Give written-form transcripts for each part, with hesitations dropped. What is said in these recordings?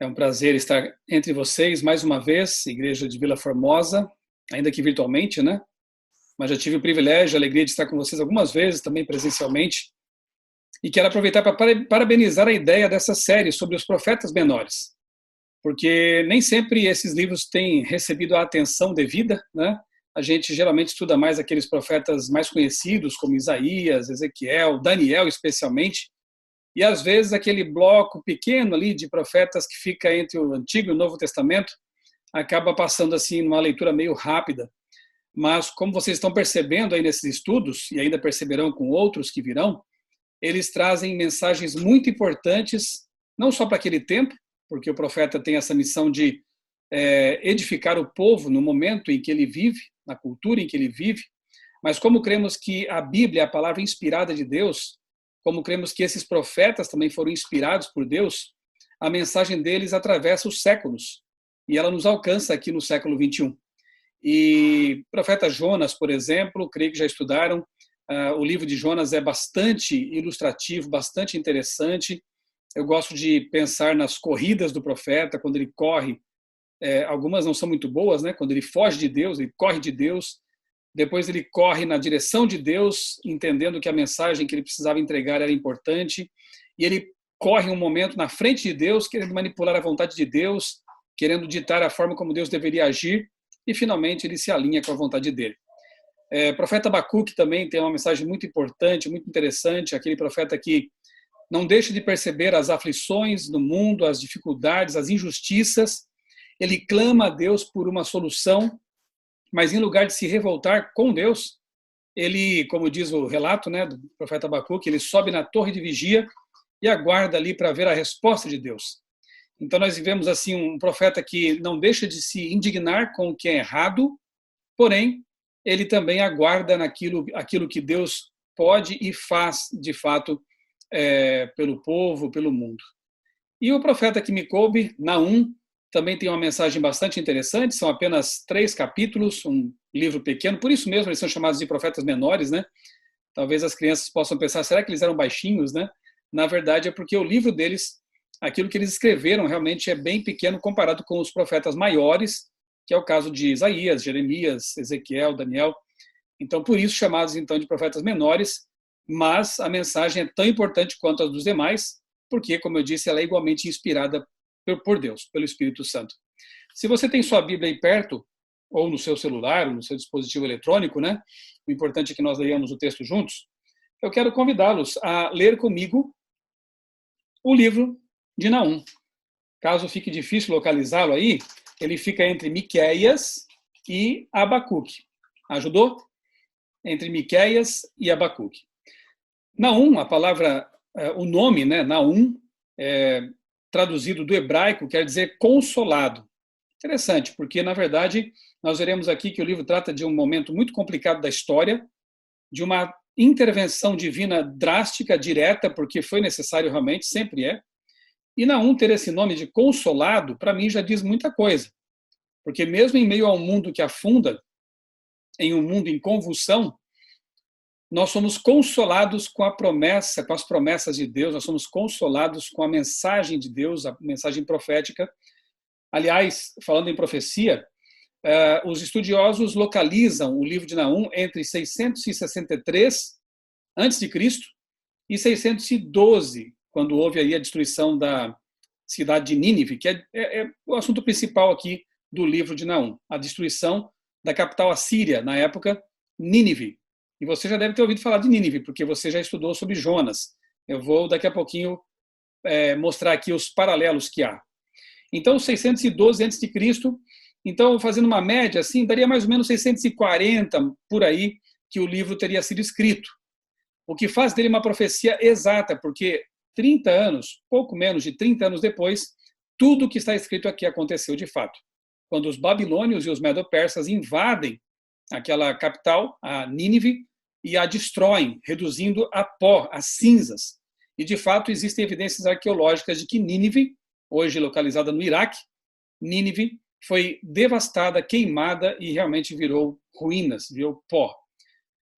É um prazer estar entre vocês mais uma vez, Igreja de Vila Formosa, ainda que virtualmente, né? Mas já tive o privilégio, a alegria de estar com vocês algumas vezes, também presencialmente. E quero aproveitar para parabenizar a ideia dessa série sobre os profetas menores, porque nem sempre esses livros têm recebido a atenção devida, né? A gente geralmente estuda mais aqueles profetas mais conhecidos, como Isaías, Ezequiel, Daniel especialmente, e às vezes aquele bloco pequeno ali de profetas que fica entre o Antigo e o Novo Testamento acaba passando assim numa leitura meio rápida. Mas como vocês estão percebendo aí nesses estudos, e ainda perceberão com outros que virão, eles trazem mensagens muito importantes, não só para aquele tempo, porque o profeta tem essa missão de edificar o povo no momento em que ele vive, na cultura em que ele vive, mas como cremos que a Bíblia é a palavra inspirada de Deus, como cremos que esses profetas também foram inspirados por Deus, a mensagem deles atravessa os séculos, e ela nos alcança aqui no século 21. E o profeta Jonas, por exemplo, creio que já estudaram, o livro de Jonas é bastante ilustrativo, bastante interessante. Eu gosto de pensar nas corridas do profeta, quando ele corre, algumas não são muito boas, né? Quando ele foge de Deus, ele corre de Deus, depois ele corre na direção de Deus, entendendo que a mensagem que ele precisava entregar era importante, e ele corre um momento na frente de Deus, querendo manipular a vontade de Deus, querendo ditar a forma como Deus deveria agir, e finalmente ele se alinha com a vontade dele. O profeta Abacuque também tem uma mensagem muito importante, muito interessante, aquele profeta que não deixa de perceber as aflições do mundo, as dificuldades, as injustiças, ele clama a Deus por uma solução, mas em lugar de se revoltar com Deus, ele, como diz o relato, né, do profeta Abacuque, ele sobe na torre de vigia e aguarda ali para ver a resposta de Deus. Então nós vivemos assim um profeta que não deixa de se indignar com o que é errado, porém ele também aguarda aquilo que Deus pode e faz de fato pelo povo, pelo mundo. E o profeta que me coube, Naum, também tem uma mensagem bastante interessante, são apenas 3 capítulos, um livro pequeno, por isso mesmo eles são chamados de profetas menores, né? Talvez as crianças possam pensar, será que eles eram baixinhos, né? Na verdade é porque o livro deles, aquilo que eles escreveram realmente é bem pequeno comparado com os profetas maiores, que é o caso de Isaías, Jeremias, Ezequiel, Daniel. Então, por isso chamados então de profetas menores, mas a mensagem é tão importante quanto as dos demais, porque, como eu disse, ela é igualmente inspirada por Deus, pelo Espírito Santo. Se você tem sua Bíblia aí perto, ou no seu celular, ou no seu dispositivo eletrônico, né? O importante é que nós leiamos o texto juntos. Eu quero convidá-los a ler comigo o livro de Naum. Caso fique difícil localizá-lo aí, ele fica entre Miqueias e Abacuque. Ajudou? Entre Miqueias e Abacuque. Naum, a palavra, o nome, né, Naum, traduzido do hebraico, quer dizer consolado. Interessante, porque, na verdade, nós veremos aqui que o livro trata de um momento muito complicado da história, de uma intervenção divina drástica, direta, porque foi necessário realmente, sempre é. E Naum ter esse nome de consolado, para mim, já diz muita coisa. Porque mesmo em meio a um mundo que afunda, em um mundo em convulsão, nós somos consolados com a promessa, com as promessas de Deus, nós somos consolados com a mensagem de Deus, a mensagem profética. Aliás, falando em profecia, os estudiosos localizam o livro de Naum entre 663 a.C. e 612, quando houve aí a destruição da cidade de Nínive, que é o assunto principal aqui do livro de Naum, a destruição da capital assíria, na época, Nínive. E você já deve ter ouvido falar de Nínive, porque você já estudou sobre Jonas. Eu vou, daqui a pouquinho, mostrar aqui os paralelos que há. Então, 612 a.C., então, fazendo uma média, assim, daria mais ou menos 640, por aí, que o livro teria sido escrito. O que faz dele uma profecia exata, porque 30 anos, pouco menos de 30 anos depois, tudo o que está escrito aqui aconteceu de fato. Quando os babilônios e os medo-persas invadem aquela capital, a Nínive, e a destroem, reduzindo a pó, a cinzas. E, de fato, existem evidências arqueológicas de que Nínive, hoje localizada no Iraque, Nínive foi devastada, queimada e realmente virou ruínas, virou pó.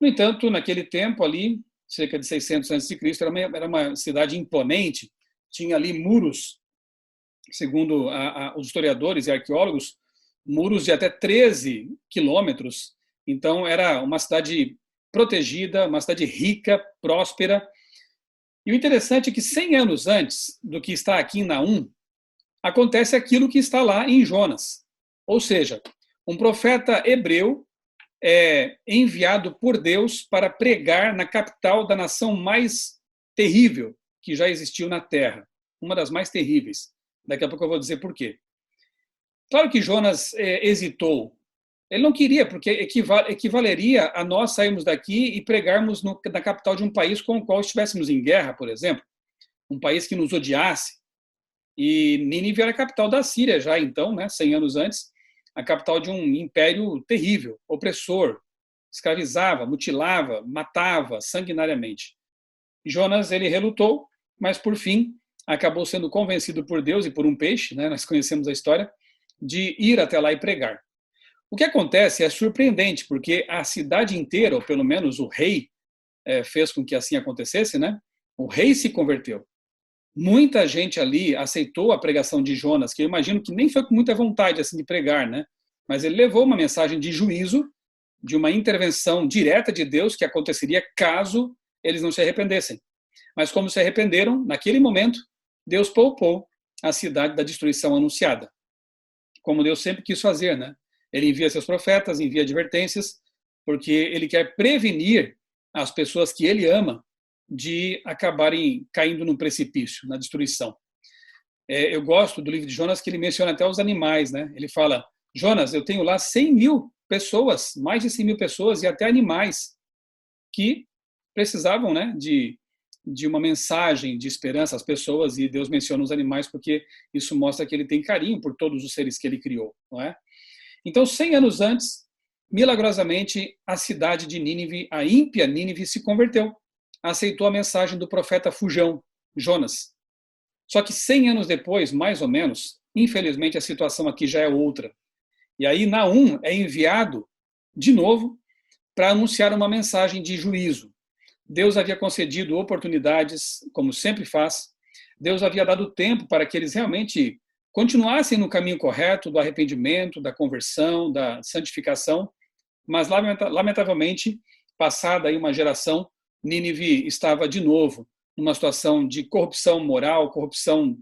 No entanto, naquele tempo ali, cerca de 600 a.C., era uma cidade imponente, tinha ali muros segundo os historiadores e arqueólogos, muros de até 13 quilômetros. Então, era uma cidade protegida, uma cidade rica, próspera. E o interessante é que 100 anos antes do que está aqui em Naum, acontece aquilo que está lá em Jonas. Ou seja, um profeta hebreu é enviado por Deus para pregar na capital da nação mais terrível que já existiu na Terra. Uma das mais terríveis. Daqui a pouco eu vou dizer por quê. Claro que Jonas hesitou. Ele não queria, porque equivaleria a nós sairmos daqui e pregarmos na capital de um país com o qual estivéssemos em guerra, por exemplo. Um país que nos odiasse. E Nínive era a capital da Síria já então, né, 100 anos antes, a capital de um império terrível, opressor, escravizava, mutilava, matava sanguinariamente. Jonas, ele relutou, mas por fim acabou sendo convencido por Deus e por um peixe, né, nós conhecemos a história, de ir até lá e pregar. O que acontece é surpreendente, porque a cidade inteira, ou pelo menos o rei, fez com que assim acontecesse, né? O rei se converteu. Muita gente ali aceitou a pregação de Jonas, que eu imagino que nem foi com muita vontade assim de pregar, né? Mas ele levou uma mensagem de juízo, de uma intervenção direta de Deus que aconteceria caso eles não se arrependessem. Mas como se arrependeram, naquele momento, Deus poupou a cidade da destruição anunciada. Como Deus sempre quis fazer, né? Ele envia seus profetas, envia advertências, porque ele quer prevenir as pessoas que ele ama de acabarem caindo num precipício, na destruição. Eu gosto do livro de Jonas, que ele menciona até os animais, né? Ele fala, Jonas, eu tenho lá 100 mil pessoas, mais de 100 mil pessoas e até animais que precisavam, né, de uma mensagem de esperança às pessoas, e Deus menciona os animais porque isso mostra que ele tem carinho por todos os seres que ele criou, não é? Então, 100 anos antes, milagrosamente, a cidade de Nínive, a ímpia Nínive, se converteu, aceitou a mensagem do profeta fujão, Jonas. Só que 100 anos depois, mais ou menos, infelizmente a situação aqui já é outra. E aí Naum é enviado de novo para anunciar uma mensagem de juízo. Deus havia concedido oportunidades, como sempre faz. Deus havia dado tempo para que eles realmente continuassem no caminho correto do arrependimento, da conversão, da santificação, mas lamentavelmente, passada aí uma geração, Nínive estava de novo numa situação de corrupção moral, corrupção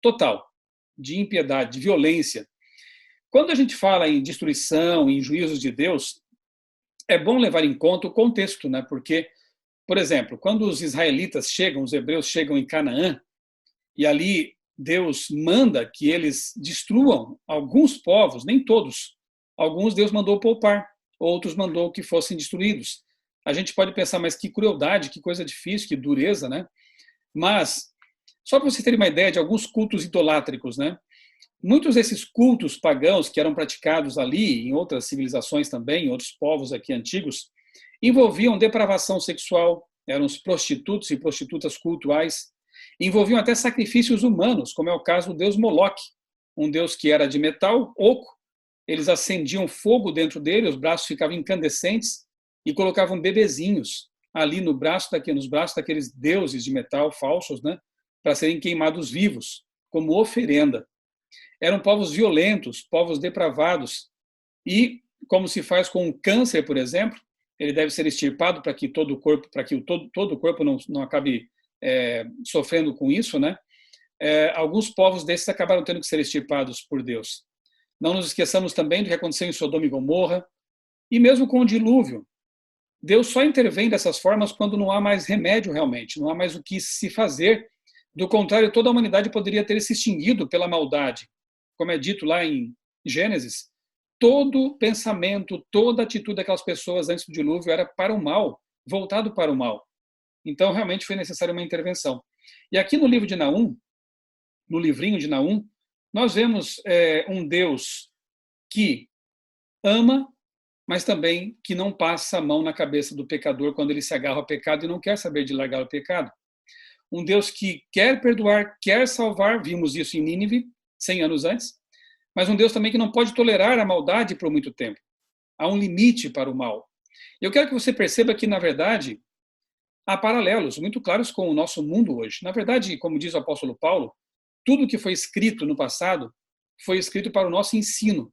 total, de impiedade, de violência. Quando a gente fala em destruição, em juízos de Deus, é bom levar em conta o contexto, né? Porque, por exemplo, quando os israelitas chegam, os hebreus chegam em Canaã, e ali Deus manda que eles destruam alguns povos, nem todos. Alguns Deus mandou poupar, outros mandou que fossem destruídos. A gente pode pensar, mas que crueldade, que coisa difícil, que dureza, né? Mas, só para vocês terem uma ideia de alguns cultos idolátricos, né? Muitos desses cultos pagãos que eram praticados ali, em outras civilizações também, em outros povos aqui antigos, envolviam depravação sexual, eram os prostitutos e prostitutas cultuais, envolviam até sacrifícios humanos, como é o caso do deus Moloque, um deus que era de metal, oco, eles acendiam fogo dentro dele, os braços ficavam incandescentes e colocavam bebezinhos ali nos braços daqueles deuses de metal falsos, né, para serem queimados vivos, como oferenda. Eram povos violentos, povos depravados, e como se faz com o câncer, por exemplo, ele deve ser extirpado para que todo o corpo, todo o corpo não acabe sofrendo com isso, né? Alguns povos desses acabaram tendo que ser extirpados por Deus. Não nos esqueçamos também do que aconteceu em Sodoma e Gomorra, e mesmo com o dilúvio. Deus só intervém dessas formas quando não há mais remédio realmente, não há mais o que se fazer. Do contrário, toda a humanidade poderia ter se extinguido pela maldade. Como é dito lá em Gênesis, todo pensamento, toda atitude daquelas pessoas antes do dilúvio era para o mal, voltado para o mal. Então, realmente foi necessária uma intervenção. E aqui no livro de Naum, no livrinho de Naum, nós vemos um Deus que ama, mas também que não passa a mão na cabeça do pecador quando ele se agarra ao pecado e não quer saber de largar o pecado. Um Deus que quer perdoar, quer salvar, vimos isso em Nínive, 100 anos antes, mas um Deus também que não pode tolerar a maldade por muito tempo. Há um limite para o mal. Eu quero que você perceba que, na verdade, há paralelos muito claros com o nosso mundo hoje. Na verdade, como diz o apóstolo Paulo, tudo que foi escrito no passado foi escrito para o nosso ensino,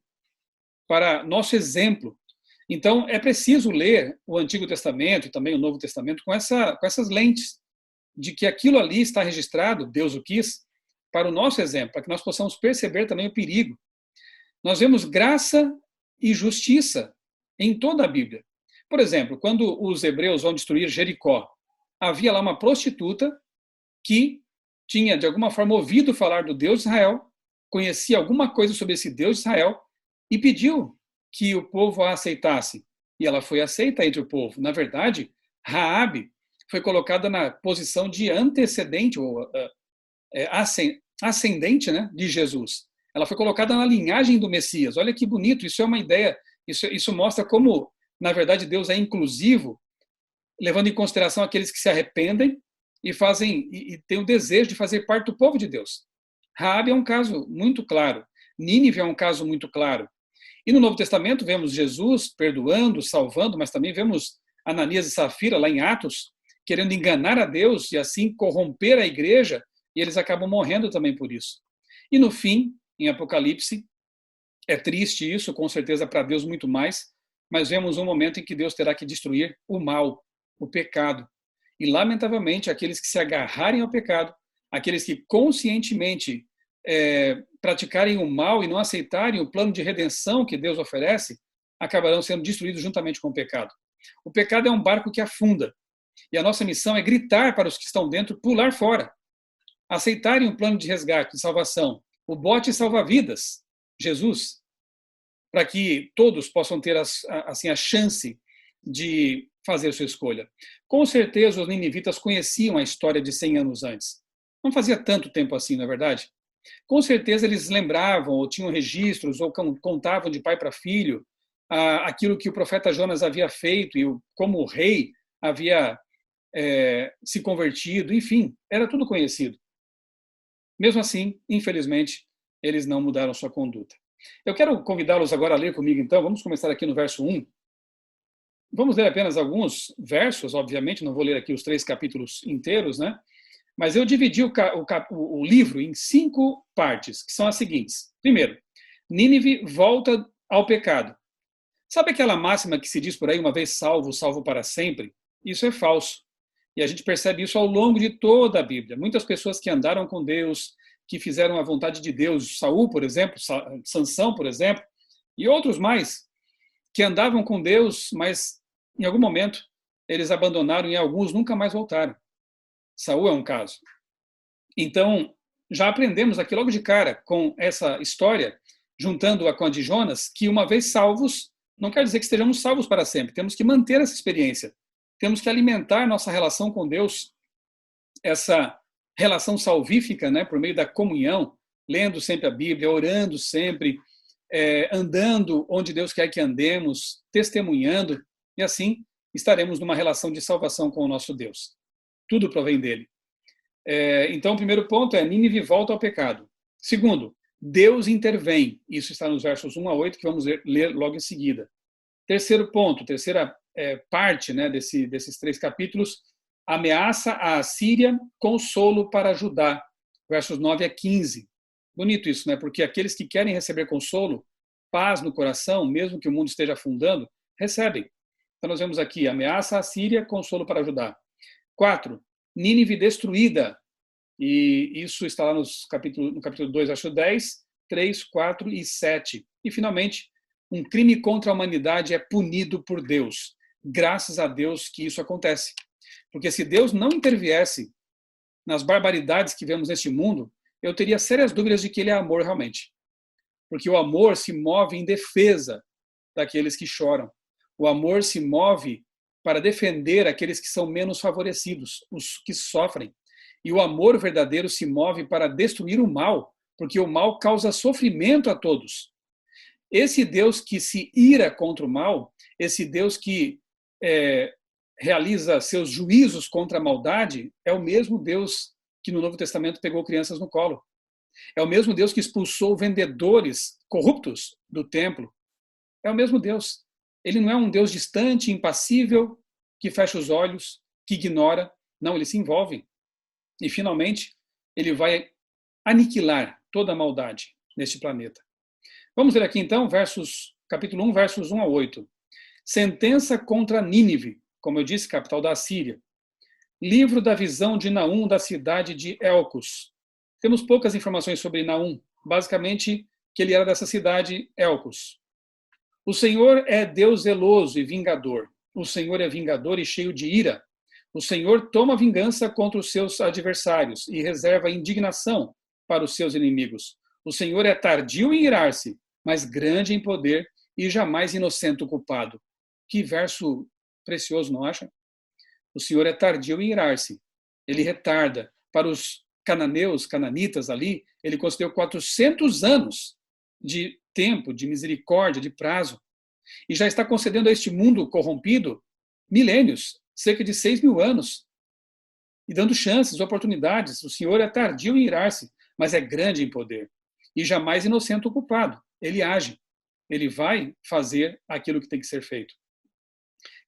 para nosso exemplo. Então, é preciso ler o Antigo Testamento e também o Novo Testamento com essas lentes, de que aquilo ali está registrado, Deus o quis, para o nosso exemplo, para que nós possamos perceber também o perigo. Nós vemos graça e justiça em toda a Bíblia. Por exemplo, quando os hebreus vão destruir Jericó, havia lá uma prostituta que tinha, de alguma forma, ouvido falar do Deus de Israel, conhecia alguma coisa sobre esse Deus de Israel e pediu que o povo a aceitasse. E ela foi aceita entre o povo. Na verdade, Raabe foi colocada na posição de antecedente, ou ascendente, né, de Jesus. Ela foi colocada na linhagem do Messias. Olha que bonito, isso é uma ideia, isso mostra como, na verdade, Deus é inclusivo, levando em consideração aqueles que se arrependem e têm o desejo de fazer parte do povo de Deus. Raabe é um caso muito claro. Nínive é um caso muito claro. E no Novo Testamento vemos Jesus perdoando, salvando, mas também vemos Ananias e Safira, lá em Atos, querendo enganar a Deus e assim corromper a igreja, e eles acabam morrendo também por isso. E no fim, em Apocalipse, é triste isso, com certeza para Deus muito mais, mas vemos um momento em que Deus terá que destruir o mal, o pecado. E, lamentavelmente, aqueles que se agarrarem ao pecado, aqueles que conscientemente praticarem o mal e não aceitarem o plano de redenção que Deus oferece, acabarão sendo destruídos juntamente com o pecado. O pecado é um barco que afunda. E a nossa missão é gritar para os que estão dentro pular fora, aceitarem o plano de resgate, de salvação, o bote salva-vidas, Jesus, para que todos possam ter assim, a chance de fazer sua escolha. Com certeza os ninivitas conheciam a história de 100 anos antes. Não fazia tanto tempo assim, não é verdade? Com certeza eles lembravam, ou tinham registros, ou contavam de pai para filho aquilo que o profeta Jonas havia feito e como o rei havia se convertido, enfim, era tudo conhecido. Mesmo assim, infelizmente, eles não mudaram sua conduta. Eu quero convidá-los agora a ler comigo, então. Vamos começar aqui no verso 1. Vamos ler apenas alguns versos, obviamente, não vou ler aqui os 3 capítulos inteiros, né? Mas eu dividi o livro em 5 partes, que são as seguintes. Primeiro, Nínive volta ao pecado. Sabe aquela máxima que se diz por aí, uma vez salvo, salvo para sempre? Isso é falso. E a gente percebe isso ao longo de toda a Bíblia. Muitas pessoas que andaram com Deus, que fizeram a vontade de Deus, Saul, por exemplo, Sansão, por exemplo, e outros mais, que andavam com Deus, mas em algum momento eles abandonaram e alguns nunca mais voltaram. Saul é um caso. Então, já aprendemos aqui logo de cara com essa história, juntando-a com a de Jonas, que uma vez salvos, não quer dizer que estejamos salvos para sempre. Temos que manter essa experiência. Temos que alimentar nossa relação com Deus, essa relação salvífica, né, por meio da comunhão, lendo sempre a Bíblia, orando sempre, andando onde Deus quer que andemos, testemunhando, e assim estaremos numa relação de salvação com o nosso Deus. Tudo provém dele. Então, o primeiro ponto é Nínive volta ao pecado. Segundo, Deus intervém. Isso está nos versos 1 a 8, que vamos ler logo em seguida. Terceiro ponto, terceira parte, né, desses 3 capítulos, ameaça a Assíria, consolo para Judá, versos 9 a 15. Bonito isso, né? Porque aqueles que querem receber consolo, paz no coração, mesmo que o mundo esteja afundando, recebem. Então nós vemos aqui, ameaça a Síria, consolo para Judá. 4, Nínive destruída. E isso está lá no capítulo 2, acho 10, 3, 4 e 7. E finalmente, um crime contra a humanidade é punido por Deus. Graças a Deus que isso acontece. Porque se Deus não interviesse nas barbaridades que vemos neste mundo, eu teria sérias dúvidas de que ele é amor realmente. Porque o amor se move em defesa daqueles que choram. O amor se move para defender aqueles que são menos favorecidos, os que sofrem. E o amor verdadeiro se move para destruir o mal, porque o mal causa sofrimento a todos. Esse Deus que se ira contra o mal, esse Deus que realiza seus juízos contra a maldade, é o mesmo Deus que no Novo Testamento pegou crianças no colo. É o mesmo Deus que expulsou vendedores corruptos do templo. É o mesmo Deus. Ele não é um Deus distante, impassível, que fecha os olhos, que ignora. Não, ele se envolve. E, finalmente, ele vai aniquilar toda a maldade neste planeta. Vamos ler aqui então capítulo 1, versos 1 a 8. Sentença contra Nínive, como eu disse, capital da Assíria. Livro da visão de Naum da cidade de Elcos. Temos poucas informações sobre Naum, basicamente que ele era dessa cidade, Elcos. O Senhor é Deus zeloso e vingador. O Senhor é vingador e cheio de ira. O Senhor toma vingança contra os seus adversários e reserva indignação para os seus inimigos. O Senhor é tardio em irar-se, mas grande em poder e jamais inocente o culpado. Que verso precioso, não acha? O Senhor é tardio em irar-se. Ele retarda. Para os cananeus, cananitas ali, ele concedeu 400 anos de tempo, de misericórdia, de prazo. E já está concedendo a este mundo corrompido milênios, cerca de 6.000 anos. E dando chances, oportunidades. O Senhor é tardio em irar-se, mas é grande em poder. E jamais inocente o culpado. Ele age. Ele vai fazer aquilo que tem que ser feito.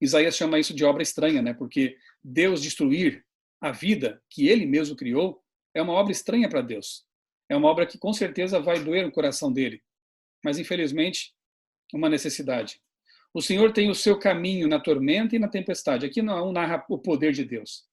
Isaías chama isso de obra estranha, né? Porque Deus destruir a vida que ele mesmo criou é uma obra estranha para Deus. É uma obra que com certeza vai doer o coração dele. Mas, infelizmente, uma necessidade. O Senhor tem o seu caminho na tormenta e na tempestade. Aqui não narra o poder de Deus.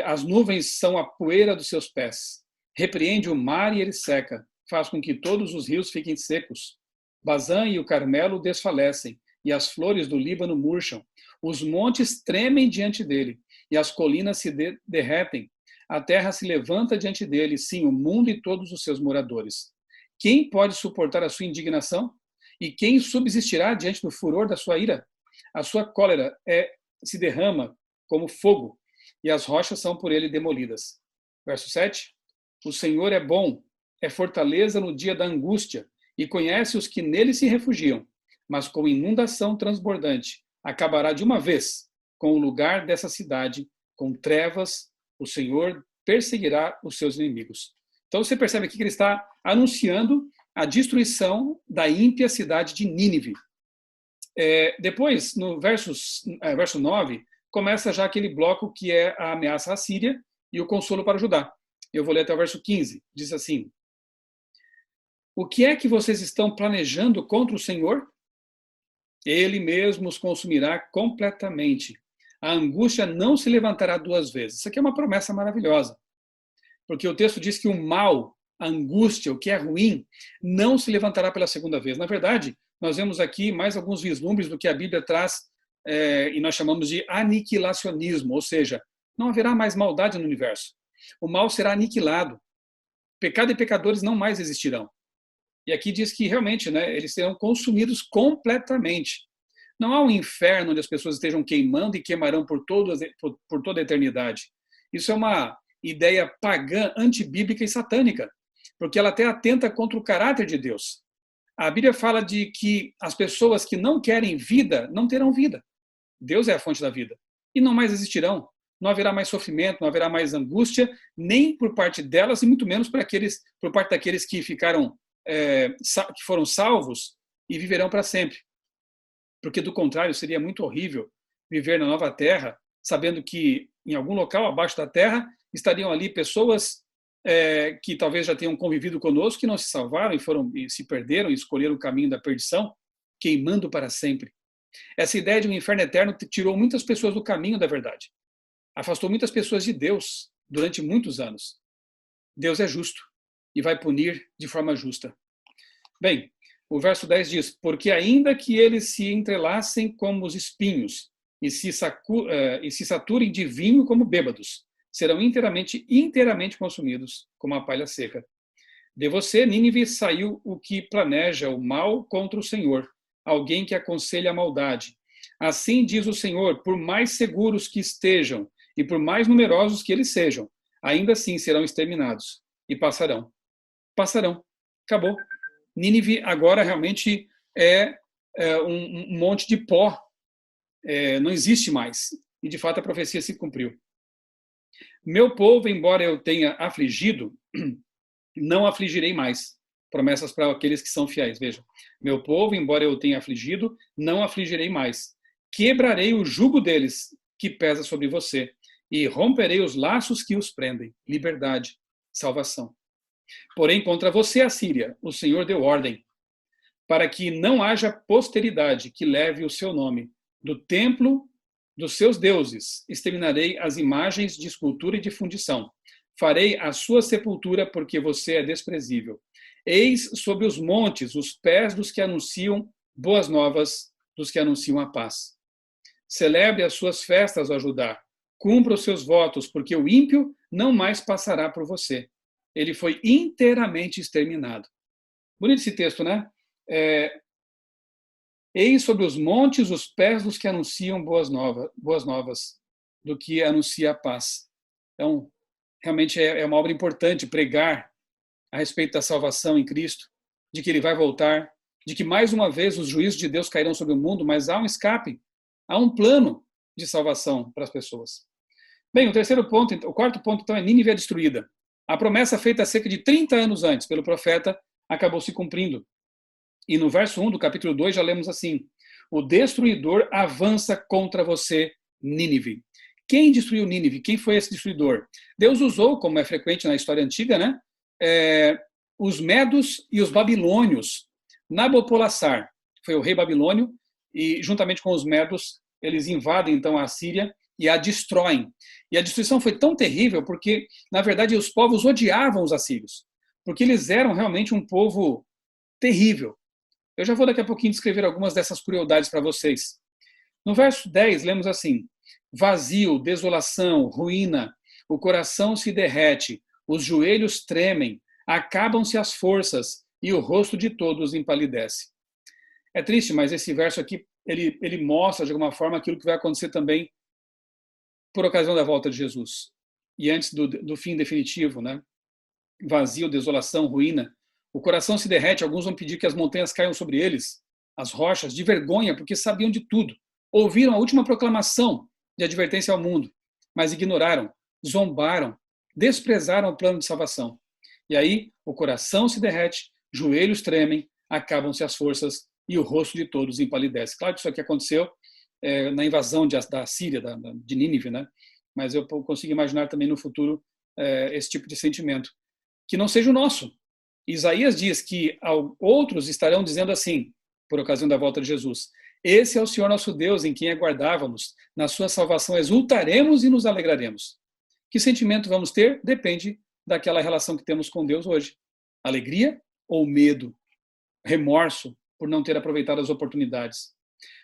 As nuvens são a poeira dos seus pés. Repreende o mar e ele seca. Faz com que todos os rios fiquem secos. Bazã e o Carmelo desfalecem, e as flores do Líbano murcham. Os montes tremem diante dele, e as colinas se derretem. A terra se levanta diante dele, sim, o mundo e todos os seus moradores. Quem pode suportar a sua indignação? E quem subsistirá diante do furor da sua ira? A sua cólera se derrama como fogo, e as rochas são por ele demolidas. Verso 7. O Senhor é bom, é fortaleza no dia da angústia, e conhece os que nele se refugiam, mas com inundação transbordante acabará de uma vez com o lugar dessa cidade, com trevas, o Senhor perseguirá os seus inimigos. Então você percebe aqui que ele está anunciando a destruição da ímpia cidade de Nínive. Depois, no verso 9, começa já aquele bloco que é a ameaça à Síria e o consolo para Judá. Eu vou ler até o verso 15. Diz assim: o que é que vocês estão planejando contra o Senhor? Ele mesmo os consumirá completamente. A angústia não se levantará duas vezes. Isso aqui é uma promessa maravilhosa. Porque o texto diz que o mal, a angústia, o que é ruim, não se levantará pela segunda vez. Na verdade, nós vemos aqui mais alguns vislumbres do que a Bíblia traz, e nós chamamos de aniquilacionismo, ou seja, não haverá mais maldade no universo. O mal será aniquilado. Pecado e pecadores não mais existirão. E aqui diz que realmente, né, eles serão consumidos completamente. Não há um inferno onde as pessoas estejam queimando e queimarão por toda a eternidade. Isso é uma ideia pagã, antibíblica e satânica, porque ela até atenta contra o caráter de Deus. A Bíblia fala de que as pessoas que não querem vida não terão vida. Deus é a fonte da vida. E não mais existirão. Não haverá mais sofrimento, não haverá mais angústia, nem por parte delas e muito menos por parte daqueles que que foram salvos e viverão para sempre. Porque, do contrário, seria muito horrível viver na nova terra, sabendo que em algum local abaixo da terra estariam ali pessoas que talvez já tenham convivido conosco, que não se salvaram e se perderam e escolheram o caminho da perdição, queimando para sempre. Essa ideia de um inferno eterno tirou muitas pessoas do caminho da verdade. Afastou muitas pessoas de Deus durante muitos anos. Deus é justo e vai punir de forma justa. Bem, o verso 10 diz: porque ainda que eles se entrelacem como os espinhos e se saturem de vinho como bêbados, serão inteiramente consumidos como a palha seca. De você, Nínive, saiu o que planeja o mal contra o Senhor, alguém que aconselha a maldade. Assim diz o Senhor: por mais seguros que estejam e por mais numerosos que eles sejam, ainda assim serão exterminados e passarão. Passarão. Acabou. Nínive agora realmente é um monte de pó. Não existe mais. E de fato a profecia se cumpriu. Meu povo, embora eu tenha afligido, não afligirei mais. Promessas para aqueles que são fiéis. Vejam. Meu povo, embora eu tenha afligido, não afligirei mais. Quebrarei o jugo deles que pesa sobre você e romperei os laços que os prendem. Liberdade, salvação. Porém, contra você, Assíria, o Senhor deu ordem, para que não haja posteridade que leve o seu nome. Do templo dos seus deuses exterminarei as imagens de escultura e de fundição. Farei a sua sepultura, porque você é desprezível. Eis sobre os montes os pés dos que anunciam boas novas, dos que anunciam a paz. Celebre as suas festas, ó Judá. Cumpra os seus votos, porque o ímpio não mais passará por você. Ele foi inteiramente exterminado. Bonito esse texto, né? Eis sobre os montes os pés dos que anunciam boas novas, do que anuncia a paz. Então, realmente é uma obra importante pregar a respeito da salvação em Cristo, de que ele vai voltar, de que mais uma vez os juízos de Deus cairão sobre o mundo, mas há um escape, há um plano de salvação para as pessoas. Bem, o quarto ponto, então, é Nínive é destruída. A promessa feita cerca de 30 anos antes pelo profeta acabou se cumprindo. E no verso 1 do capítulo 2 já lemos assim: o destruidor avança contra você, Nínive. Quem destruiu Nínive? Quem foi esse destruidor? Deus usou, como é frequente na história antiga, né? Os medos e os babilônios. Nabopolassar foi o rei babilônio, e juntamente com os medos, eles invadem então a Síria e a destroem. E a destruição foi tão terrível porque, na verdade, os povos odiavam os assírios, porque eles eram realmente um povo terrível. Eu já vou daqui a pouquinho descrever algumas dessas crueldades para vocês. No verso 10, lemos assim: vazio, desolação, ruína, o coração se derrete, os joelhos tremem, acabam-se as forças e o rosto de todos empalidece. É triste, mas esse verso aqui, ele mostra de alguma forma aquilo que vai acontecer também por ocasião da volta de Jesus. E antes do fim definitivo, né? Vazio, desolação, ruína. O coração se derrete, alguns vão pedir que as montanhas caiam sobre eles, as rochas, de vergonha, porque sabiam de tudo. Ouviram a última proclamação de advertência ao mundo, mas ignoraram, zombaram, desprezaram o plano de salvação. E aí o coração se derrete, joelhos tremem, acabam-se as forças e o rosto de todos empalidece. Claro que isso aqui aconteceu na invasão da Síria, de Nínive, né? Mas eu consigo imaginar também no futuro esse tipo de sentimento. Que não seja o nosso. Isaías diz que outros estarão dizendo assim, por ocasião da volta de Jesus: esse é o Senhor nosso Deus, em quem aguardávamos, na sua salvação exultaremos e nos alegraremos. Que sentimento vamos ter? Depende daquela relação que temos com Deus hoje. Alegria ou medo? Remorso por não ter aproveitado as oportunidades?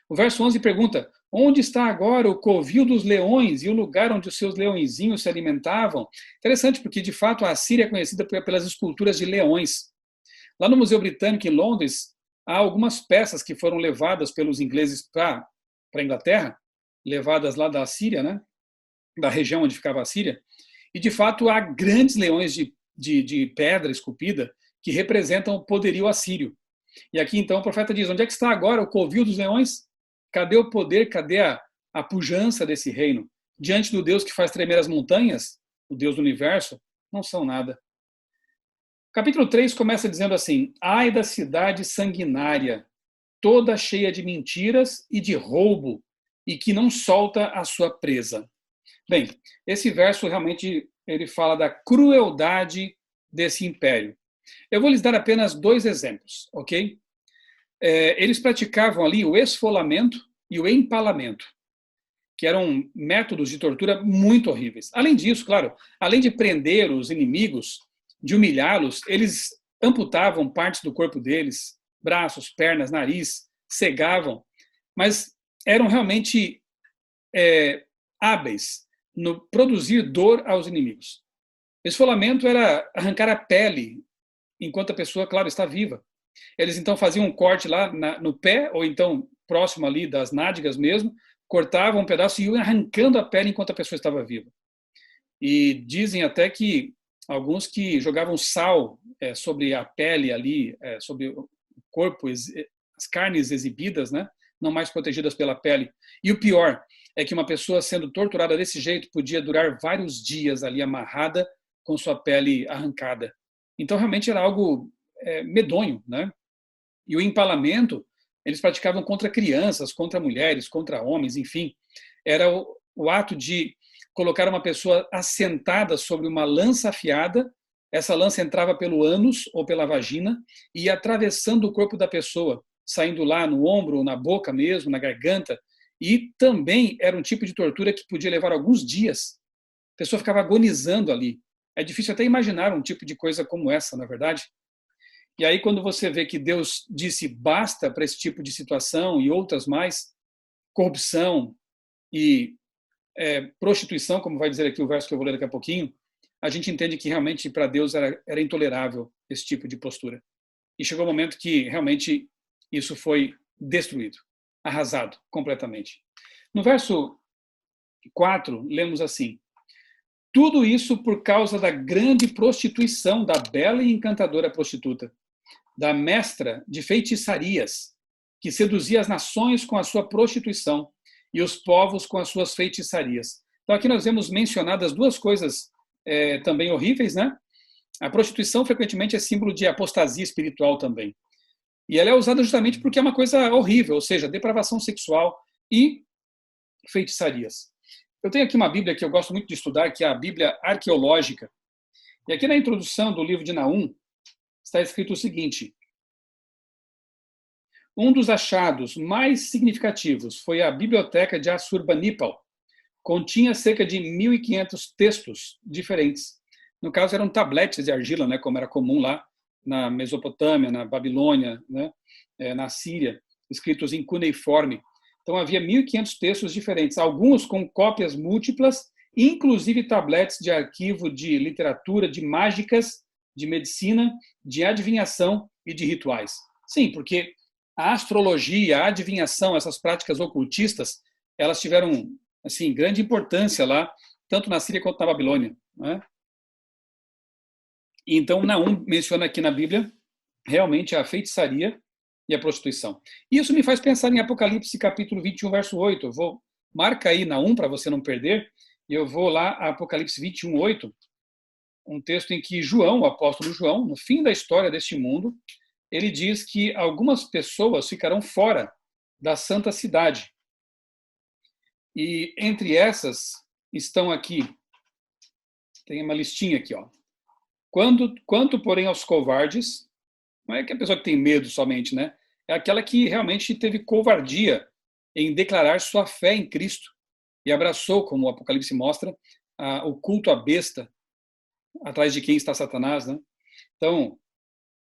O verso 11 pergunta: onde está agora o covil dos leões e o lugar onde os seus leõezinhos se alimentavam? Interessante, porque de fato a Síria é conhecida pelas esculturas de leões. Lá no Museu Britânico em Londres, há algumas peças que foram levadas pelos ingleses para a Inglaterra, levadas lá da Síria, né? Da região onde ficava a Síria, e de fato há grandes leões de pedra esculpida que representam o poderio assírio. E aqui então o profeta diz: onde é que está agora o covil dos leões? Cadê o poder, cadê a pujança desse reino? Diante do Deus que faz tremer as montanhas, o Deus do universo, não são nada. Capítulo 3 começa dizendo assim: ai da cidade sanguinária, toda cheia de mentiras e de roubo, e que não solta a sua presa. Bem, esse verso realmente ele fala da crueldade desse império. Eu vou lhes dar apenas 2 exemplos, ok? Eles praticavam ali o esfolamento e o empalamento, que eram métodos de tortura muito horríveis. Além disso, claro, além de prender os inimigos, de humilhá-los, eles amputavam partes do corpo deles, braços, pernas, nariz, cegavam, mas eram realmente hábeis no produzir dor aos inimigos. Esfolamento era arrancar a pele enquanto a pessoa, claro, está viva. Eles então faziam um corte lá no pé, ou então próximo ali das nádegas mesmo, cortavam um pedaço e iam arrancando a pele enquanto a pessoa estava viva. E dizem até que alguns que jogavam sal sobre a pele ali, sobre o corpo, as carnes exibidas, né, não mais protegidas pela pele. E o pior é que uma pessoa sendo torturada desse jeito podia durar vários dias ali amarrada com sua pele arrancada. Então realmente era algo medonho, né? E o empalamento eles praticavam contra crianças, contra mulheres, contra homens, enfim. Era o ato de colocar uma pessoa assentada sobre uma lança afiada essa lança entrava pelo ânus ou pela vagina e ia atravessando o corpo da pessoa, saindo lá no ombro, na boca mesmo, na garganta. E também era um tipo de tortura que podia levar alguns dias. A pessoa ficava agonizando ali. É difícil até imaginar um tipo de coisa como essa, na verdade. E aí, quando você vê que Deus disse basta para esse tipo de situação e outras mais, corrupção e prostituição, como vai dizer aqui o verso que eu vou ler daqui a pouquinho, a gente entende que realmente para Deus era intolerável esse tipo de postura. E chegou o momento que realmente isso foi destruído, arrasado completamente. No verso 4, lemos assim: tudo isso por causa da grande prostituição da bela e encantadora prostituta, da mestra de feitiçarias, que seduzia as nações com a sua prostituição e os povos com as suas feitiçarias. Então aqui nós vemos mencionadas duas coisas também horríveis, né? A prostituição frequentemente é símbolo de apostasia espiritual também. E ela é usada justamente porque é uma coisa horrível, ou seja, depravação sexual e feitiçarias. Eu tenho aqui uma Bíblia que eu gosto muito de estudar, que é a Bíblia arqueológica. E aqui na introdução do livro de Naum está escrito o seguinte: um dos achados mais significativos foi a biblioteca de Assurbanipal. Continha cerca de 1.500 textos diferentes. No caso, eram tabletes de argila, né, como era comum lá na Mesopotâmia, na Babilônia, né, na Síria, escritos em cuneiforme. Então, havia 1.500 textos diferentes, alguns com cópias múltiplas, inclusive tabletes de arquivo de literatura, de mágicas, de medicina, de adivinhação e de rituais. Sim, porque a astrologia, a adivinhação, essas práticas ocultistas, elas tiveram assim grande importância lá, tanto na Síria quanto na Babilônia, né? Então, Naum menciona aqui na Bíblia realmente a feitiçaria e a prostituição. Isso me faz pensar em Apocalipse capítulo 21, verso 8. Eu vou marca aí Naum para você não perder, e eu vou lá a Apocalipse 21, 8, um texto em que João, o apóstolo João, no fim da história deste mundo, ele diz que algumas pessoas ficarão fora da santa cidade. E entre essas estão aqui, tem uma listinha aqui, ó. Quanto, porém, aos covardes, não é que a pessoa que tem medo somente, né? É aquela que realmente teve covardia em declarar sua fé em Cristo e abraçou, como o Apocalipse mostra, o culto à besta, atrás de quem está Satanás, né? Então,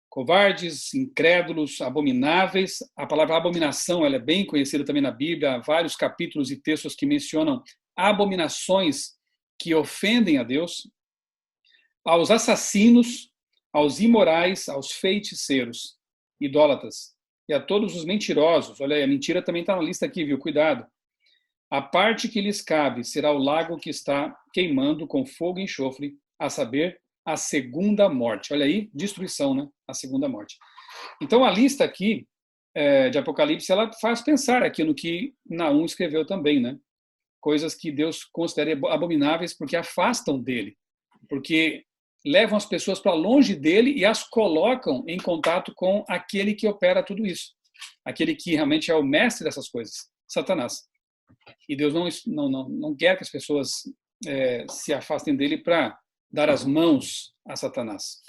covardes, incrédulos, abomináveis. A palavra abominação ela é bem conhecida também na Bíblia. Há vários capítulos e textos que mencionam abominações que ofendem a Deus. Aos assassinos, aos imorais, aos feiticeiros, idólatras, e a todos os mentirosos. Olha aí, a mentira também está na lista aqui, viu? Cuidado. A parte que lhes cabe será o lago que está queimando com fogo e enxofre, a saber, a segunda morte. Olha aí, destruição, né? A segunda morte. Então, a lista aqui de Apocalipse, ela faz pensar aqui no que Naum escreveu também, né? Coisas que Deus considera abomináveis porque afastam dele, porque levam as pessoas para longe dele e as colocam em contato com aquele que opera tudo isso, aquele que realmente é o mestre dessas coisas, Satanás. E Deus não quer que as pessoas se afastem dele para dar as mãos a Satanás.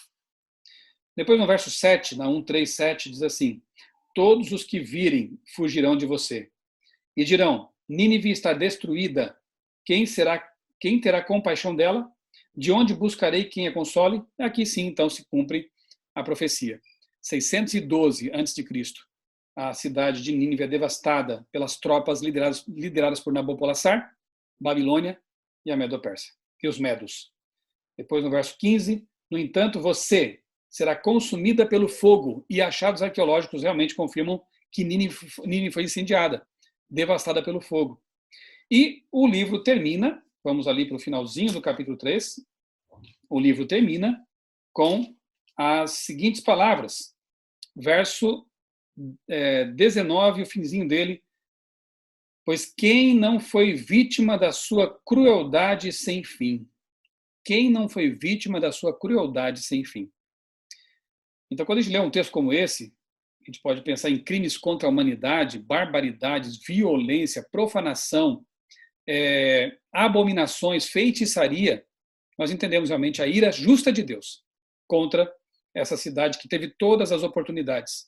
Depois no verso 7, na 1:3:7, diz assim: todos os que virem fugirão de você e dirão: Nínive está destruída. Quem terá compaixão dela? De onde buscarei quem a console? Aqui sim, então, se cumpre a profecia. 612 a.C., a cidade de Nínive é devastada pelas tropas lideradas por Nabopolassar, Babilônia e a Medo-Pérsia, e os medos. Depois, no verso 15, no entanto, você será consumida pelo fogo, e achados arqueológicos realmente confirmam que Nínive foi incendiada, devastada pelo fogo. E o livro termina, vamos ali para o finalzinho do capítulo 3, o livro termina com as seguintes palavras, verso 19, o finzinho dele: pois quem não foi vítima da sua crueldade sem fim? Quem não foi vítima da sua crueldade sem fim? Então, quando a gente lê um texto como esse, a gente pode pensar em crimes contra a humanidade, barbaridades, violência, profanação, abominações, feitiçaria. Nós entendemos realmente a ira justa de Deus. contra essa cidade que teve todas as oportunidades,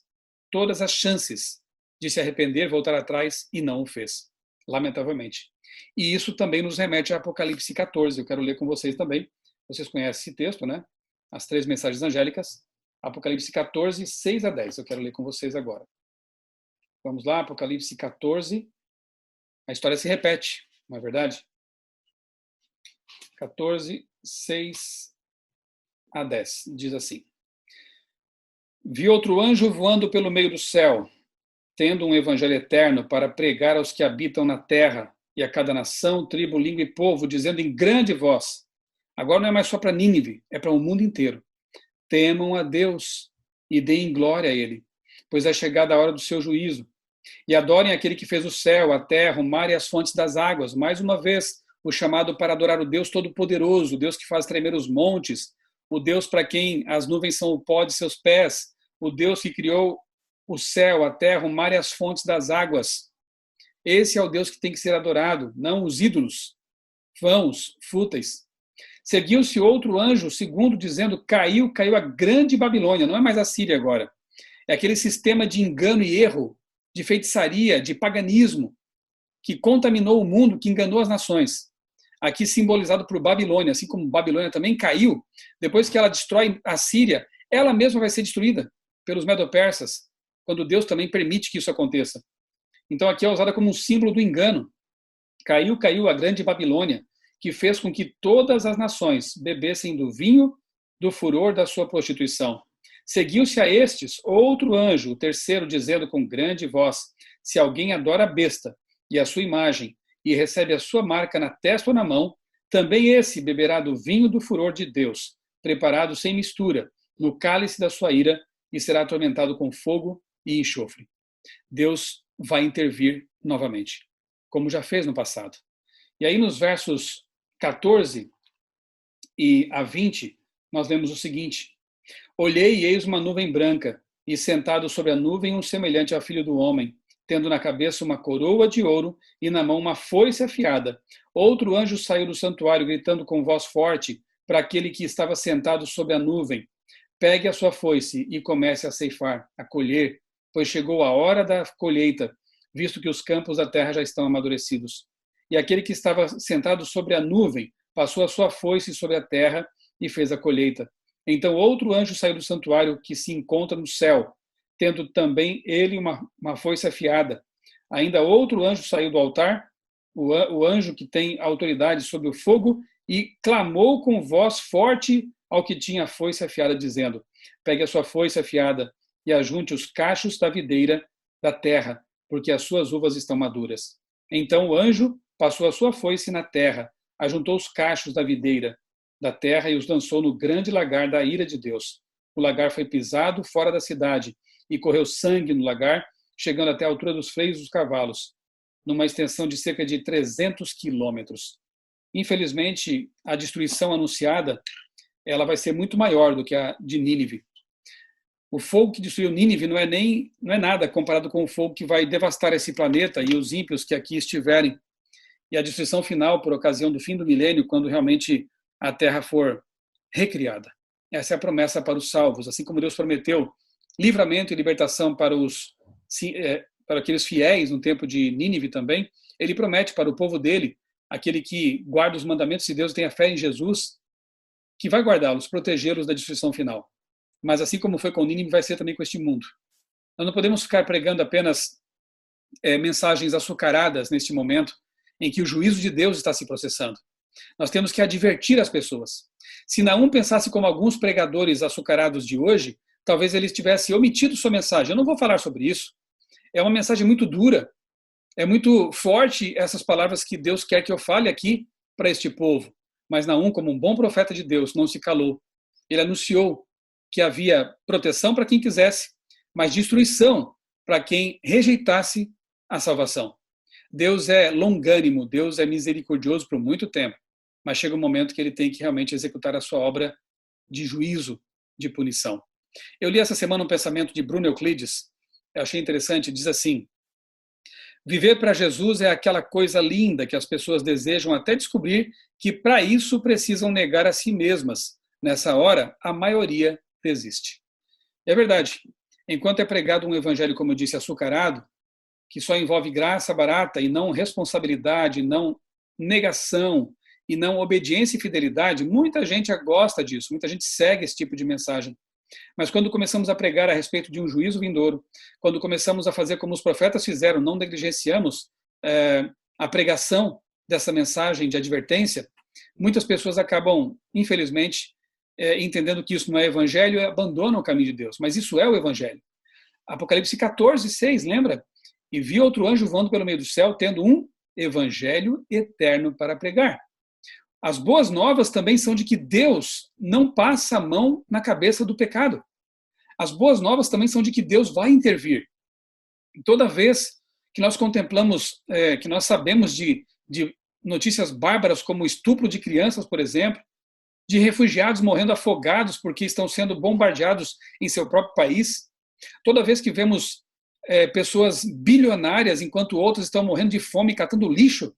todas as chances de se arrepender, voltar atrás e não o fez, lamentavelmente. E isso também nos remete a Apocalipse 14. Eu quero ler com vocês também. Vocês conhecem esse texto, né? As 3 mensagens angélicas. Apocalipse 14, 6 a 10. Eu quero ler com vocês agora. Vamos lá, Apocalipse 14. A história se repete, não é verdade? 14, 6 a 10. Diz assim: Vi outro anjo voando pelo meio do céu, tendo um evangelho eterno para pregar aos que habitam na terra e a cada nação, tribo, língua e povo, dizendo em grande voz. Agora não é mais só para Nínive, é para o mundo inteiro. Temam a Deus e deem glória a Ele, pois é chegada a hora do seu juízo. E adorem aquele que fez o céu, a terra, o mar e as fontes das águas. Mais uma vez, o chamado para adorar o Deus Todo-Poderoso, o Deus que faz tremer os montes, o Deus para quem as nuvens são o pó de seus pés, o Deus que criou o céu, a terra, o mar e as fontes das águas. Esse é o Deus que tem que ser adorado, não os ídolos vãos, fúteis. Seguiu-se outro anjo, segundo, dizendo: caiu a grande Babilônia. Não é mais a Síria agora. É aquele sistema de engano e erro, de feitiçaria, de paganismo, que contaminou o mundo, que enganou as nações. Aqui simbolizado por Babilônia, assim como Babilônia também caiu, depois que ela destrói a Síria, ela mesma vai ser destruída pelos medo-persas, quando Deus também permite que isso aconteça. Então aqui é usada como um símbolo do engano. Caiu a grande Babilônia, que fez com que todas as nações bebessem do vinho do furor da sua prostituição. Seguiu-se a estes outro anjo, o terceiro, dizendo com grande voz: se alguém adora a besta e a sua imagem, e recebe a sua marca na testa ou na mão, também esse beberá do vinho do furor de Deus, preparado sem mistura, no cálice da sua ira, e será atormentado com fogo e enxofre. Deus vai intervir novamente, como já fez no passado. E aí nos versos 14 e a 20, nós lemos o seguinte: olhei e eis uma nuvem branca, e sentado sobre a nuvem um semelhante ao filho do homem, tendo na cabeça uma coroa de ouro e na mão uma foice afiada. Outro anjo saiu do santuário, gritando com voz forte para aquele que estava sentado sobre a nuvem: pegue a sua foice e comece a ceifar, a colher, pois chegou a hora da colheita, visto que os campos da terra já estão amadurecidos. E aquele que estava sentado sobre a nuvem passou a sua foice sobre a terra e fez a colheita. Então outro anjo saiu do santuário que se encontra no céu, tendo também ele uma foice afiada. Ainda outro anjo saiu do altar, o anjo que tem autoridade sobre o fogo, e clamou com voz forte ao que tinha a foice afiada, dizendo: pegue a sua foice afiada e ajunte os cachos da videira da terra, porque as suas uvas estão maduras. Então o anjo passou a sua foice na terra, ajuntou os cachos da videira da terra e os lançou no grande lagar da ira de Deus. O lagar foi pisado fora da cidade e correu sangue no lagar, chegando até a altura dos freios dos cavalos, numa extensão de cerca de 300 quilômetros. Infelizmente, a destruição anunciada, ela vai ser muito maior do que a de Nínive. O fogo que destruiu Nínive não é nada comparado com o fogo que vai devastar esse planeta e os ímpios que aqui estiverem. E a destruição final, por ocasião do fim do milênio, quando realmente a terra for recriada. Essa é a promessa para os salvos. Assim como Deus prometeu livramento e libertação para aqueles fiéis no tempo de Nínive também, ele promete para o povo dele, aquele que guarda os mandamentos de Deus e tem a fé em Jesus, que vai guardá-los, protegê-los da destruição final. Mas assim como foi com Nínive, vai ser também com este mundo. Nós não podemos ficar pregando apenas mensagens açucaradas neste momento em que o juízo de Deus está se processando. Nós temos que advertir as pessoas. Se Naum pensasse como alguns pregadores açucarados de hoje, talvez ele tivesse omitido sua mensagem. Eu não vou falar sobre isso. É uma mensagem muito dura. É muito forte essas palavras que Deus quer que eu fale aqui para este povo. Mas Naum, como um bom profeta de Deus, não se calou. Ele anunciou que havia proteção para quem quisesse, mas destruição para quem rejeitasse a salvação. Deus é longânimo, Deus é misericordioso por muito tempo, mas chega um momento que ele tem que realmente executar a sua obra de juízo, de punição. Eu li essa semana um pensamento de Bruno Euclides, eu achei interessante, diz assim: viver para Jesus é aquela coisa linda que as pessoas desejam até descobrir que para isso precisam negar a si mesmas, nessa hora, a maioria desiste. É verdade. Enquanto é pregado um evangelho, como eu disse, açucarado, que só envolve graça barata e não responsabilidade, não negação e não obediência e fidelidade, muita gente gosta disso, muita gente segue esse tipo de mensagem. Mas quando começamos a pregar a respeito de um juízo vindouro, quando começamos a fazer como os profetas fizeram, não negligenciamos a pregação dessa mensagem de advertência, muitas pessoas acabam, infelizmente, entendendo que isso não é evangelho e abandonam o caminho de Deus. Mas isso é o evangelho. Apocalipse 14, 6, lembra? E vi outro anjo voando pelo meio do céu, tendo um evangelho eterno para pregar. As boas novas também são de que Deus não passa a mão na cabeça do pecado. As boas novas também são de que Deus vai intervir. Toda vez que nós contemplamos, que nós sabemos de notícias bárbaras como o estupro de crianças, por exemplo, de refugiados morrendo afogados porque estão sendo bombardeados em seu próprio país, toda vez que vemos pessoas bilionárias enquanto outras estão morrendo de fome catando lixo,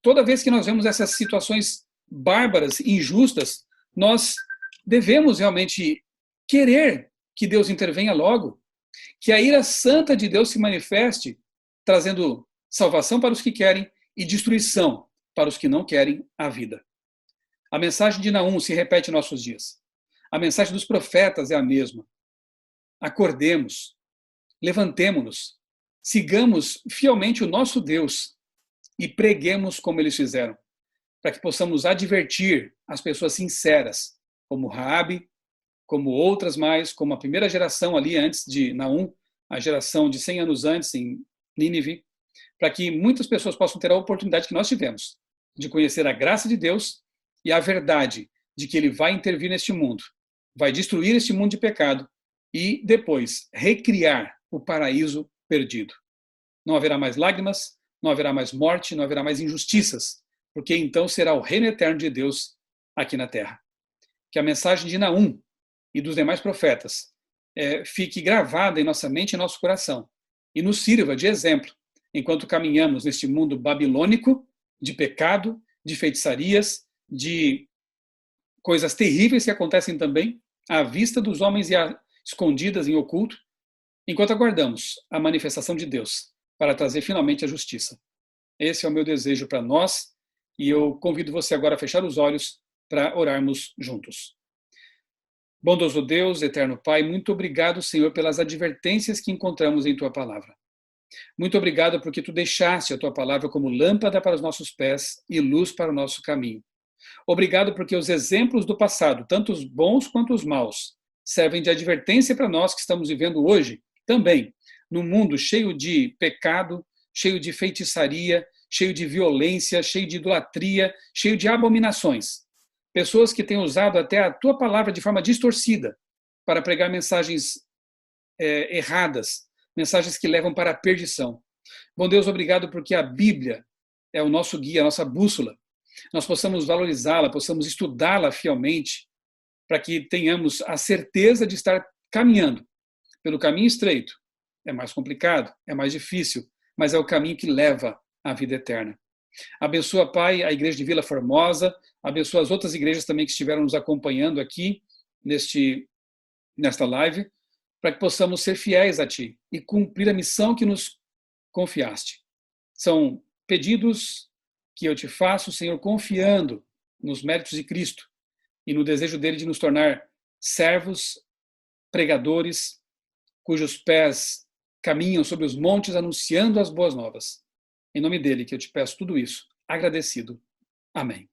toda vez que nós vemos essas situações bárbaras, injustas, nós devemos realmente querer que Deus intervenha logo, que a ira santa de Deus se manifeste, trazendo salvação para os que querem e destruição para os que não querem a vida. A mensagem de Naum se repete em nossos dias. A mensagem dos profetas é a mesma. Acordemos, levantemo-nos, sigamos fielmente o nosso Deus e preguemos como eles fizeram, para que possamos advertir as pessoas sinceras, como Raabe, como outras mais, como a primeira geração ali antes de Naum, a geração de 100 anos antes em Nínive, para que muitas pessoas possam ter a oportunidade que nós tivemos de conhecer a graça de Deus e a verdade de que Ele vai intervir neste mundo, vai destruir este mundo de pecado e depois recriar o paraíso perdido. Não haverá mais lágrimas, não haverá mais morte, não haverá mais injustiças, porque então será o reino eterno de Deus aqui na terra. Que a mensagem de Naum e dos demais profetas fique gravada em nossa mente e nosso coração e nos sirva de exemplo enquanto caminhamos neste mundo babilônico de pecado, de feitiçarias, de coisas terríveis que acontecem também à vista dos homens e escondidas em oculto, enquanto aguardamos a manifestação de Deus para trazer finalmente a justiça. Esse é o meu desejo para nós e eu convido você agora a fechar os olhos para orarmos juntos. Bondoso Deus, eterno Pai, muito obrigado, Senhor, pelas advertências que encontramos em Tua palavra. Muito obrigado porque Tu deixaste a Tua palavra como lâmpada para os nossos pés e luz para o nosso caminho. Obrigado porque os exemplos do passado, tanto os bons quanto os maus, servem de advertência para nós que estamos vivendo hoje, também, num mundo cheio de pecado, cheio de feitiçaria, cheio de violência, cheio de idolatria, cheio de abominações. Pessoas que têm usado até a Tua palavra de forma distorcida para pregar mensagens erradas, mensagens que levam para a perdição. Bom Deus, obrigado porque a Bíblia é o nosso guia, a nossa bússola. Nós possamos valorizá-la, possamos estudá-la fielmente, para que tenhamos a certeza de estar caminhando pelo caminho estreito. É mais complicado, é mais difícil, mas é o caminho que leva à vida eterna. Abençoa, Pai, a igreja de Vila Formosa, abençoa as outras igrejas também que estiveram nos acompanhando aqui nesta live, para que possamos ser fiéis a Ti e cumprir a missão que nos confiaste. São pedidos que eu te faço, Senhor, confiando nos méritos de Cristo e no desejo dele de nos tornar servos, pregadores, cujos pés caminham sobre os montes anunciando as boas novas. Em nome dele que eu te peço tudo isso, agradecido. Amém.